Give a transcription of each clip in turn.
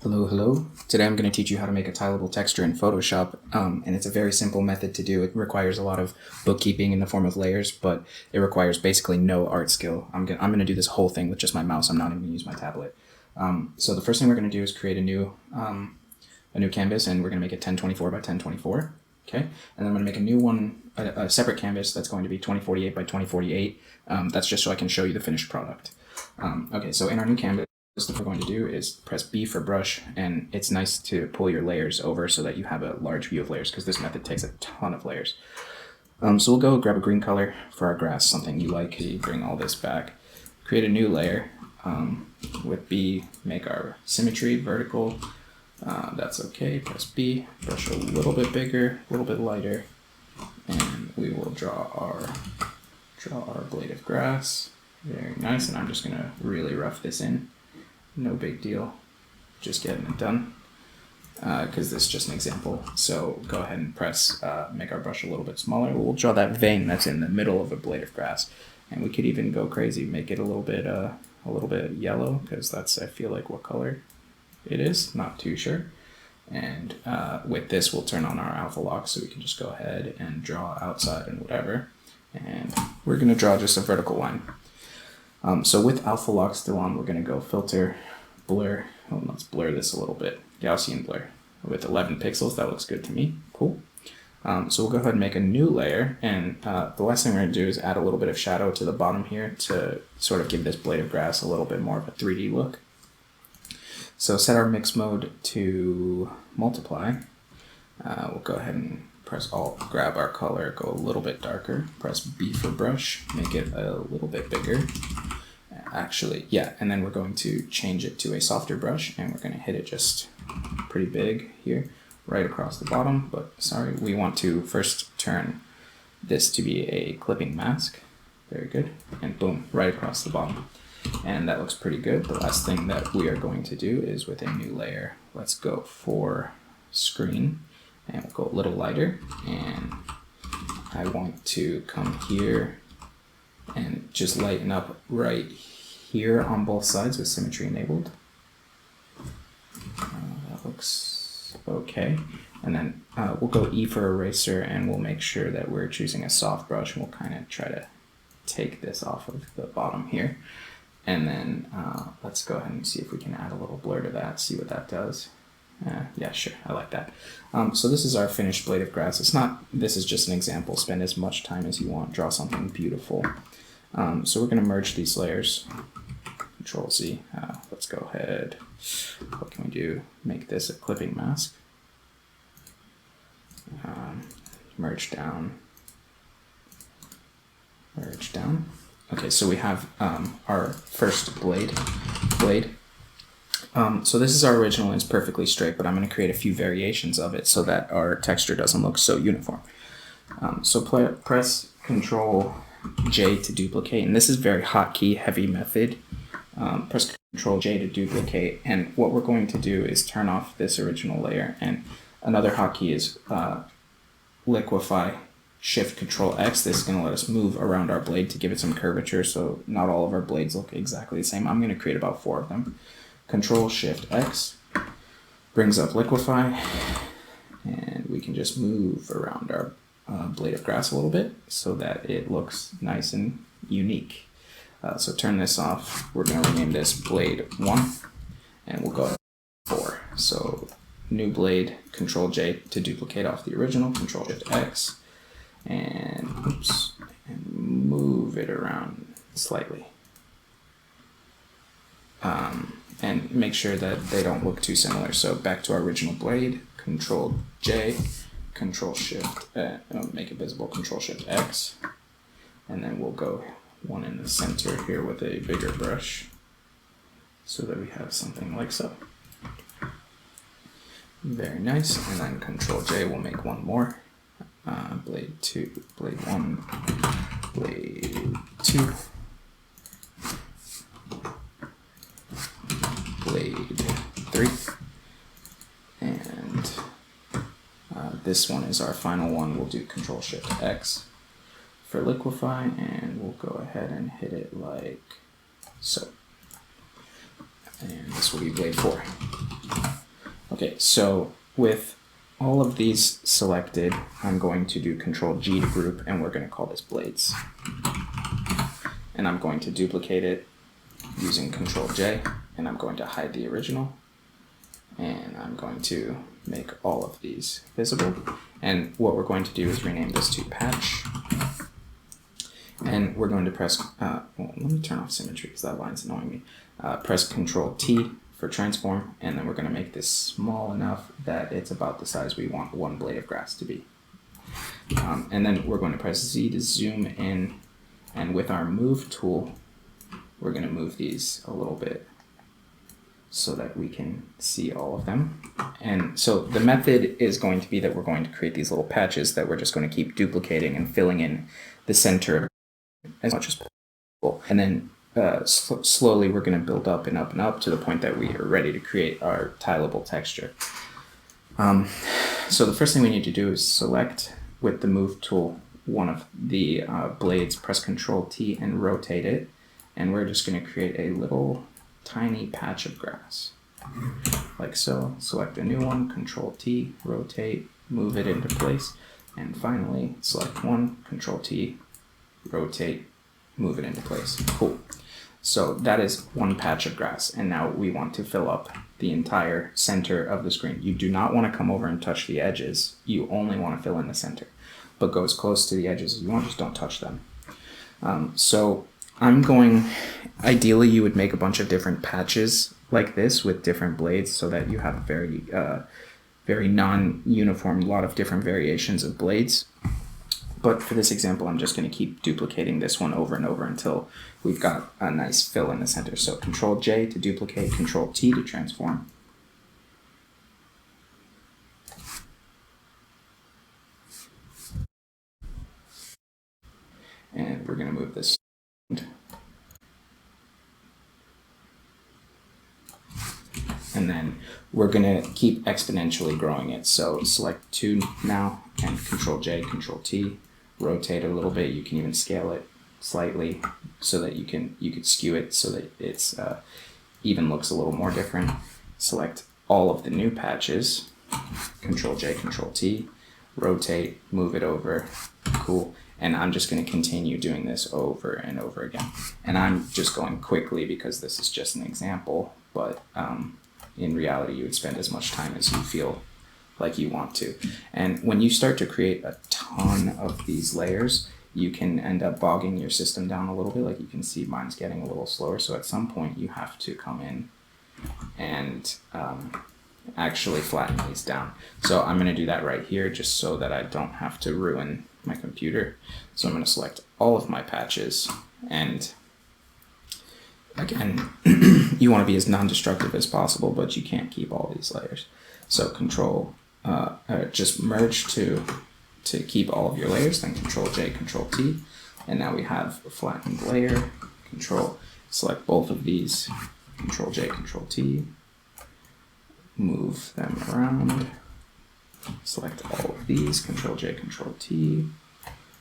Hello, hello. Today I'm going to teach you how to make a tileable texture in Photoshop, and it's a very simple method to do. It requires a lot of bookkeeping in the form of layers, but it requires basically no art skill. I'm going to do this whole thing with just my mouse. I'm not even going to use my tablet. So the first thing we're going to do is create a new canvas, and we're going to make it 1024 by 1024. Okay, and then I'm going to make a new one, a separate canvas that's going to be 2048 by 2048. That's just so I can show you the finished product. Okay, so in our new canvas, what we're going to do is press B for brush, and it's nice to pull your layers over so that you have a large view of layers, because this method takes a ton of layers. So we'll go grab a green color for our grass, something you like. You bring all this back, create a new layer. With B, make our symmetry vertical. That's okay. Press B, brush a little bit bigger, a little bit lighter, and we will draw our blade of grass. Very nice, and I'm just gonna really rough this in. No big deal, just getting it done, because this is just an example. So go ahead and press, make our brush a little bit smaller. We'll draw that vein that's in the middle of a blade of grass, and we could even go crazy, make it a little bit yellow, because that's, I feel like, what color it is, not too sure. And with this, we'll turn on our alpha lock, so we can just go ahead and draw outside and whatever. And we're gonna draw just a vertical line. So with alpha lock still on, we're going to go filter, blur. Oh, let's blur this a little bit. Gaussian blur with 11 pixels. That looks good to me. Cool. So we'll go ahead and make a new layer. And the last thing we're going to do is add a little bit of shadow to the bottom here to sort of give this blade of grass a little bit more of a 3D look. So set our mix mode to multiply. We'll go ahead and press Alt, grab our color, go a little bit darker, press B for brush, make it a little bit bigger. Actually, yeah, and then we're going to change it to a softer brush, and we're going to hit it just pretty big here, right across the bottom. But sorry, we want to first turn this to be a clipping mask. Very good. And boom, right across the bottom. And that looks pretty good. The last thing that we are going to do is with a new layer, let's go for screen, and we'll go a little lighter, and I want to come here and just lighten up right here on both sides with symmetry enabled. That looks okay. And then we'll go E for eraser, and we'll make sure that we're choosing a soft brush, and we'll kind of try to take this off of the bottom here. And then let's go ahead and see if we can add a little blur to that, see what that does. Yeah, sure, I like that. So this is our finished blade of grass. This is just an example. Spend as much time as you want, draw something beautiful. So we're gonna merge these layers. Control Z, let's go ahead. What can we do? Make this a clipping mask. Merge down. Merge down. Okay, so we have our first blade. So this is our original, and it's perfectly straight, but I'm going to create a few variations of it so that our texture doesn't look so uniform. So press Control J to duplicate, and this is very hotkey heavy method. Press Control J to duplicate, and what we're going to do is turn off this original layer, and another hotkey is liquefy. Shift Control X. This is going to let us move around our blade to give it some curvature, so not all of our blades look exactly the same. I'm going to create about 4 of them. Control Shift X brings up liquefy, and we can just move around our blade of grass a little bit so that it looks nice and unique. So turn this off. We're going to rename this blade 1, and we'll go 4. So new blade, Control J to duplicate off the original, Control Shift X, and oops, and move it around slightly. And make sure that they don't look too similar. So back to our original blade, Control J, Control Shift, make it visible, Control Shift X, and then we'll go one in the center here with a bigger brush so that we have something like so. Very nice. And then Control J will make one more. Blade 2, blade 1, blade 2, blade 3, and this one is our final one. We'll do Control Shift X for liquefy, and we'll go ahead and hit it like so. And this will be blade 4. Okay, so with all of these selected, I'm going to do Control G to group, and we're going to call this blades. And I'm going to duplicate it using Control J, and I'm going to hide the original. And I'm going to make all of these visible. And what we're going to do is rename this to patch. And we're going to press, well, let me turn off symmetry because that line's annoying me. Press Control T for transform, and then we're going to make this small enough that it's about the size we want one blade of grass to be. And then we're going to press Z to zoom in, and with our move tool, we're going to move these a little bit so that we can see all of them. And so the method is going to be that we're going to create these little patches that we're just going to keep duplicating and filling in the center as much as possible. And then slowly we're going to build up and up and up to the point that we are ready to create our tileable texture. So the first thing we need to do is select with the move tool one of the blades, press Control T and rotate it. And we're just going to create a little tiny patch of grass, like so. Select a new one, Control T, rotate, move it into place, and finally select one, Control T, rotate, move it into place. Cool. So that is one patch of grass, and now we want to fill up the entire center of the screen. You do not want to come over and touch the edges. You only want to fill in the center, but go as close to the edges as you want, just don't touch them. So I'm going, ideally you would make a bunch of different patches like this with different blades so that you have a very non-uniform, lot of different variations of blades. But for this example, I'm just going to keep duplicating this one over and over until we've got a nice fill in the center. So Control J to duplicate, Control T to transform. And we're going to move this. And then we're going to keep exponentially growing it. So select 2 now and Control J, Control T, rotate a little bit. You can even scale it slightly so that you could skew it so that it's even looks a little more different. Select all of the new patches, Control J, Control T, rotate, move it over. Cool. And I'm just going to continue doing this over and over again. And I'm just going quickly because this is just an example, but in reality, you would spend as much time as you feel like you want to. And when you start to create a ton of these layers, you can end up bogging your system down a little bit. Like you can see mine's getting a little slower. So at some point you have to come in and actually flatten these down. So I'm going to do that right here just so that I don't have to ruin my computer. So I'm going to select all of my patches, and again, you want to be as non-destructive as possible, but you can't keep all these layers. So Control, just merge to keep all of your layers, then Control J, Control T, and now we have a flattened layer. Control, select both of these, Control J, Control T, move them around, select all of these, Control J, Control T,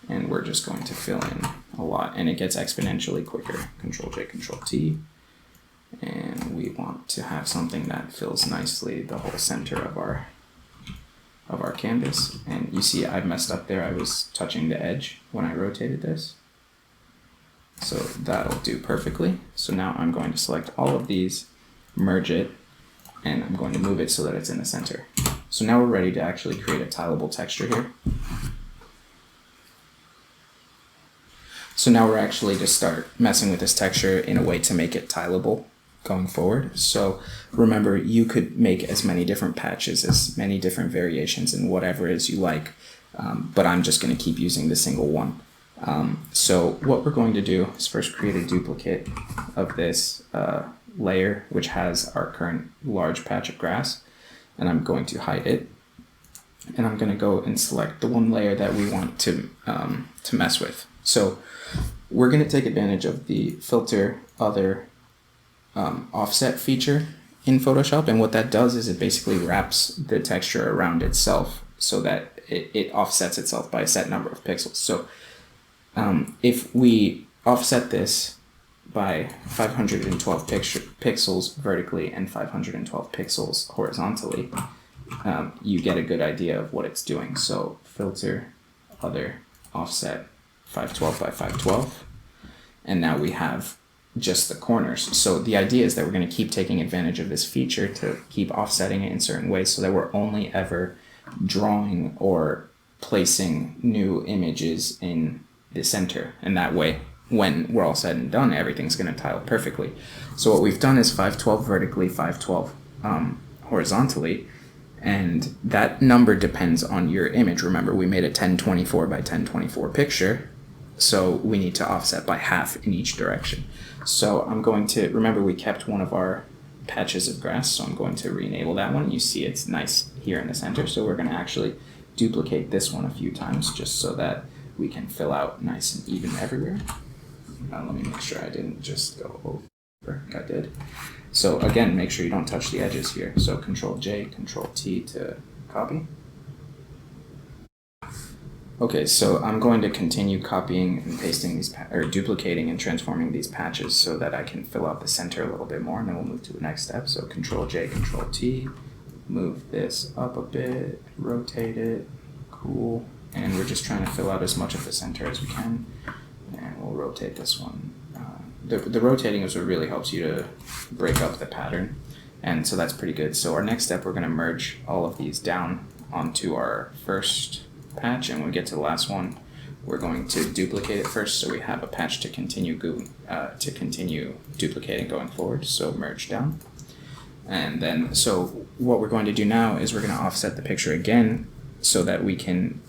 and we're just going to fill in a lot, and it gets exponentially quicker. Control J, Control T, and we want to have something that fills nicely the whole center of our canvas. And you see I messed up there. I was touching the edge when I rotated this. So that'll do perfectly. So now I'm going to select all of these, merge it, and I'm going to move it so that it's in the center. So now we're ready to actually create a tileable texture here. So now we're actually to start messing with this texture in a way to make it tileable going forward. So remember, you could make as many different patches, as many different variations, and whatever it is you like, but I'm just going to keep using the single one. So what we're going to do is first create a duplicate of this layer, which has our current large patch of grass, and I'm going to hide it. And I'm going to go and select the one layer that we want to mess with. So we're going to take advantage of the filter other offset feature in Photoshop, and what that does is it basically wraps the texture around itself so that it offsets itself by a set number of pixels. So if we offset this by 512 pixels vertically and 512 pixels horizontally, you get a good idea of what it's doing. So filter, other, offset, 512 by 512, and now we have just the corners. So the idea is that we're going to keep taking advantage of this feature to keep offsetting it in certain ways so that we're only ever drawing or placing new images in the center, and that way when we're all said and done, everything's going to tile perfectly. So what we've done is 512 vertically, 512 horizontally, and that number depends on your image. Remember, we made a 1024 by 1024 picture, so we need to offset by half in each direction. So I'm going to, remember we kept one of our patches of grass, so I'm going to re-enable that one. You see it's nice here in the center, so we're going to actually duplicate this one a few times just so that we can fill out nice and even everywhere. Let me make sure I didn't just go over. I did. So again, make sure you don't touch the edges here. So Control J, Control T to copy. Okay, so I'm going to continue copying and pasting these, or duplicating and transforming these patches so that I can fill out the center a little bit more, and then we'll move to the next step. So Control J, Control T, move this up a bit, rotate it, cool, and we're just trying to fill out as much of the center as we can. And we'll rotate this one. The rotating is what really helps you to break up the pattern, and so that's pretty good. So our next step, we're going to merge all of these down onto our first patch, and when we get to the last one, we're going to duplicate it first so we have a patch to continue duplicating going forward. So merge down, and then so what we're going to do now is we're going to offset the picture again so that we can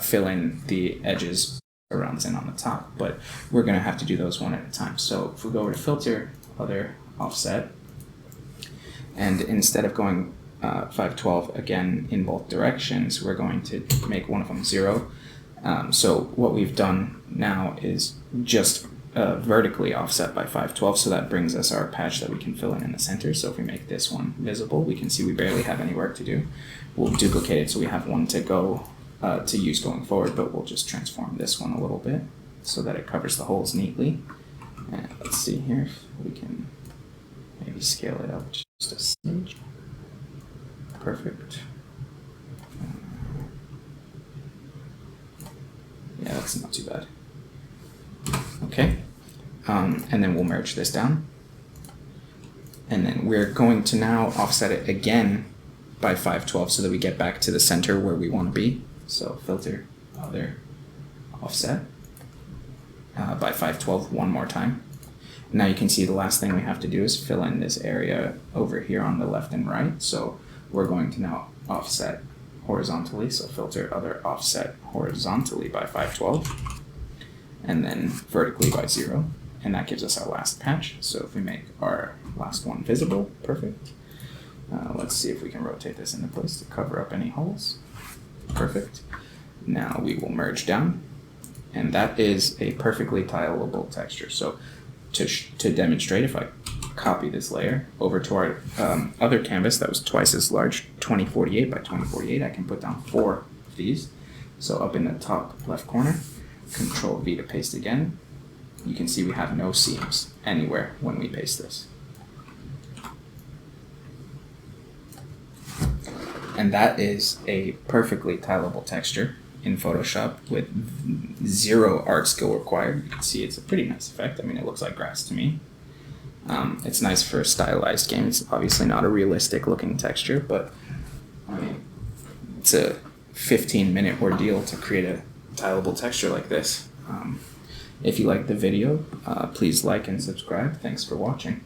fill in the edges around and on the top, but we're going to have to do those one at a time. So if we go over to filter, other, offset, and instead of going 512 again in both directions, we're going to make one of them 0. So what we've done now is just vertically offset by 512, so that brings us our patch that we can fill in the center. So if we make this one visible, we can see we barely have any work to do. We'll duplicate it so we have one to go to use going forward, but we'll just transform this one a little bit so that it covers the holes neatly. And let's see here if we can maybe scale it up just a smidge. Perfect. Yeah, that's not too bad. Okay, and then we'll merge this down. And then we're going to now offset it again by 512 so that we get back to the center where we want to be. So filter, other, offset by 512 one more time. Now you can see the last thing we have to do is fill in this area over here on the left and right. So we're going to now offset horizontally. So filter, other, offset horizontally by 512, and then vertically by 0. And that gives us our last patch. So if we make our last one visible, perfect. Let's see if we can rotate this into place to cover up any holes. Perfect. Now we will merge down, and that is a perfectly tileable texture. So to demonstrate, if I copy this layer over to our other canvas that was twice as large, 2048 by 2048, I can put down 4 of these. So up in the top left corner, Control V to paste again. You can see we have no seams anywhere when we paste this. And that is a perfectly tileable texture in Photoshop with 0 art skill required. You can see it's a pretty nice effect. I mean, it looks like grass to me. It's nice for a stylized game. It's obviously not a realistic looking texture, but I mean, it's a 15-minute ordeal to create a tileable texture like this. If you liked the video, please like and subscribe. Thanks for watching.